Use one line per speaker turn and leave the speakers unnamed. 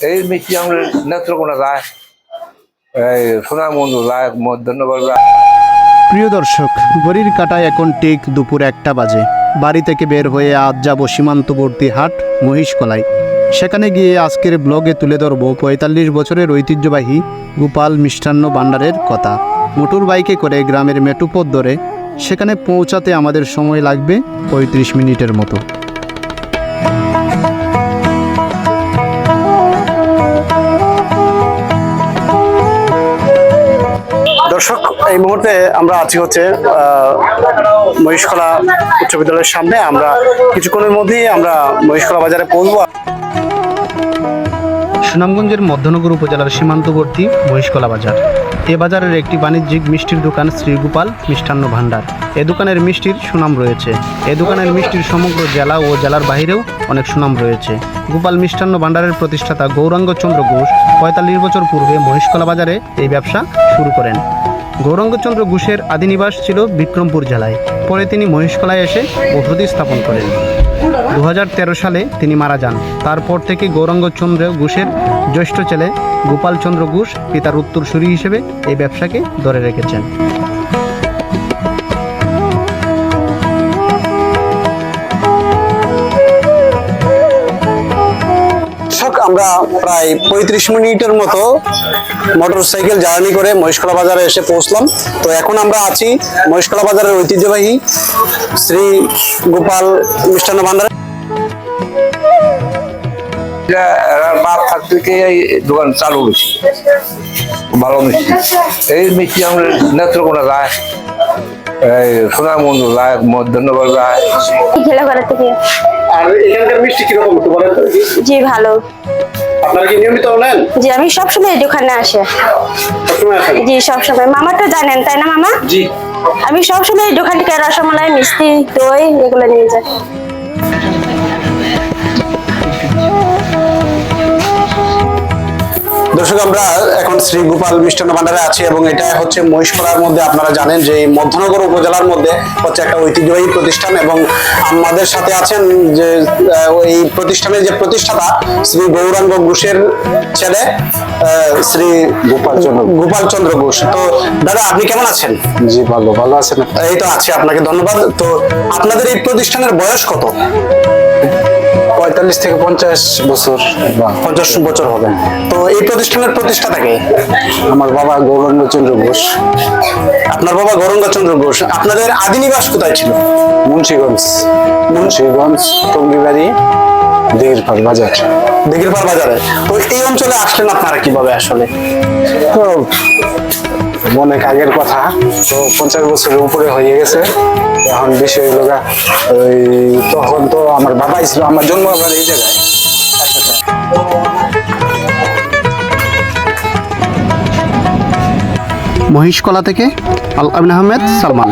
এই মিষ্টি আমরা নেত্রকোনা যায়, এই সোনামন্দির যায়, মধ্যনগর যায়।
প্রিয় দর্শক, ঘড়ির কাঁটায় এখন ঠিক দুপুর 1টা বাজে। বাড়ি থেকে বের হয়ে আজ যাব সীমান্তবর্তী হাট মহিষকলাই। সেখানে গিয়ে আজকের ব্লগে তুলে ধরব 45 বছরের ঐতিহ্যবাহী গোপাল মিষ্টান্ন ভাণ্ডারের কথা। মোটর বাইকে করে গ্রামের মেঠোপথ ধরে সেখানে পৌঁছাতে আমাদের সময় লাগবে 35 মিনিটের মতো। দর্শক, এই মুহূর্তে আমরা আছি হচ্ছে মহিষকলা উচ্চ বিদ্যালয়ের সামনে। আমরা কিছুক্ষণের মধ্যেই আমরা মহিষকলা বাজারে পৌঁছবো। সুনামগঞ্জের মধ্যনগর উপজেলার সীমান্তবর্তী মহিষকলা বাজার। এ বাজারের একটি বাণিজ্যিক মিষ্টির দোকান শ্রী গোপাল মিষ্টান্ন ভাণ্ডার। এ দোকানের মিষ্টির সুনাম রয়েছে। এ দোকানের মিষ্টির সমগ্র জেলা ও জেলার বাইরেও অনেক সুনাম রয়েছে। গোপাল মিষ্টান্ন ভাণ্ডারের প্রতিষ্ঠাতা গৌরাঙ্গচন্দ্র ঘোষ 45 বছর পূর্বে মহিষকলা বাজারে এই ব্যবসা শুরু করেন। গৌরাঙ্গচন্দ্র ঘোষের আদিনিবাস ছিল বিক্রমপুর জেলায়। পরে তিনি মহিষকলায় এসে বসতি স্থাপন করেন। 2013 সালে তিনি মারা যান। তারপর থেকে গৌরাঙ্গচন্দ্র ঘোষের জ্যেষ্ঠ ছেলে গোপালচন্দ্র ঘোষ পিতার উত্তরসূরি হিসেবে এই ব্যবসাকে ধরে রেখেছেন। আমরা প্রায় 35 মিনিটের মতো মোটরসাইকেল জার্নি করে মহিষকলা বাজারে এসে পৌঁছলাম। তো এখন আমরা আছি মহিষকলা বাজারের ঐতিহ্যবাহী শ্রী গোপাল মিষ্টান্ন ভাণ্ডার।
বাপ থাকতে এই দোকান চালু হয়েছে, ভালো মিষ্টি। এই মিষ্টি আমরা নেত্রকোনা যায়, এই সোনামন্দির যায়, মধ্যনগর যায়।
খেলাঘর থেকে।
আর এখানকার মিষ্টি কিরকম একটু বলেন তো?
জি ভালো।
আপনারা কি নিয়মিত নেন?
জি আমি সবসময় এই দোকানে আসি।
সবসময় আসেন?
জি সবসময়। মামা তো জানেন তাই না মামা?
জি।
আমি সবসময় এই দোকান থেকে রসমালাই, মিষ্টি, দই এগুলো নিয়ে যাই।
দর্শক, আমরা এখন শ্রী গোপাল মিষ্টান্ন ভাণ্ডারে আছি এবং এটা হচ্ছে মহিষকলার মধ্যে, আপনারা জানেন যে এই মধ্যনগর উপজেলার মধ্যে হচ্ছে একটা ঐতিহ্যবাহী প্রতিষ্ঠান। এবং আমাদের সাথে আছেন যে এই প্রতিষ্ঠানের যে প্রতিষ্ঠাতা শ্রী গৌরাঙ্গ ঘোষের ছেলে শ্রী গোপালচন্দ্র ঘোষ। তো দাদা, আপনি কেমন আছেন?
জি ভালো আছেন?
এই তো আছি, আপনাকে ধন্যবাদ। তো আপনাদের এই প্রতিষ্ঠানের বয়স কত?
45 থেকে 50 বছর।
50 বছর হবে। তো এই প্রতিষ্ঠানের প্রতিষ্ঠাতাকে?
আমার বাবা গৌরাঙ্গচন্দ্র ঘোষ।
আপনার বাবা গৌরাঙ্গচন্দ্র ঘোষ। আপনাদের আদিনিবাস কোথায় ছিল?
মুন্সিগঞ্জ টঙ্গিবাড়ি দিঘিরপাড় বাজার।
দিঘিরপাড় বাজারে। তো এই অঞ্চলে আসলেন আপনারা কিভাবে আসলে?
তো অনেক আগের কথা, তো 50 বছরের উপরে হয়ে গেছে। এখন বিষয় হলো ওই তখন তো আমার বাবাই ছিল, আমার জন্ম আবার এই জায়গায়।
মহিষকলা থেকে আল আমিন আহমেদ সালমান।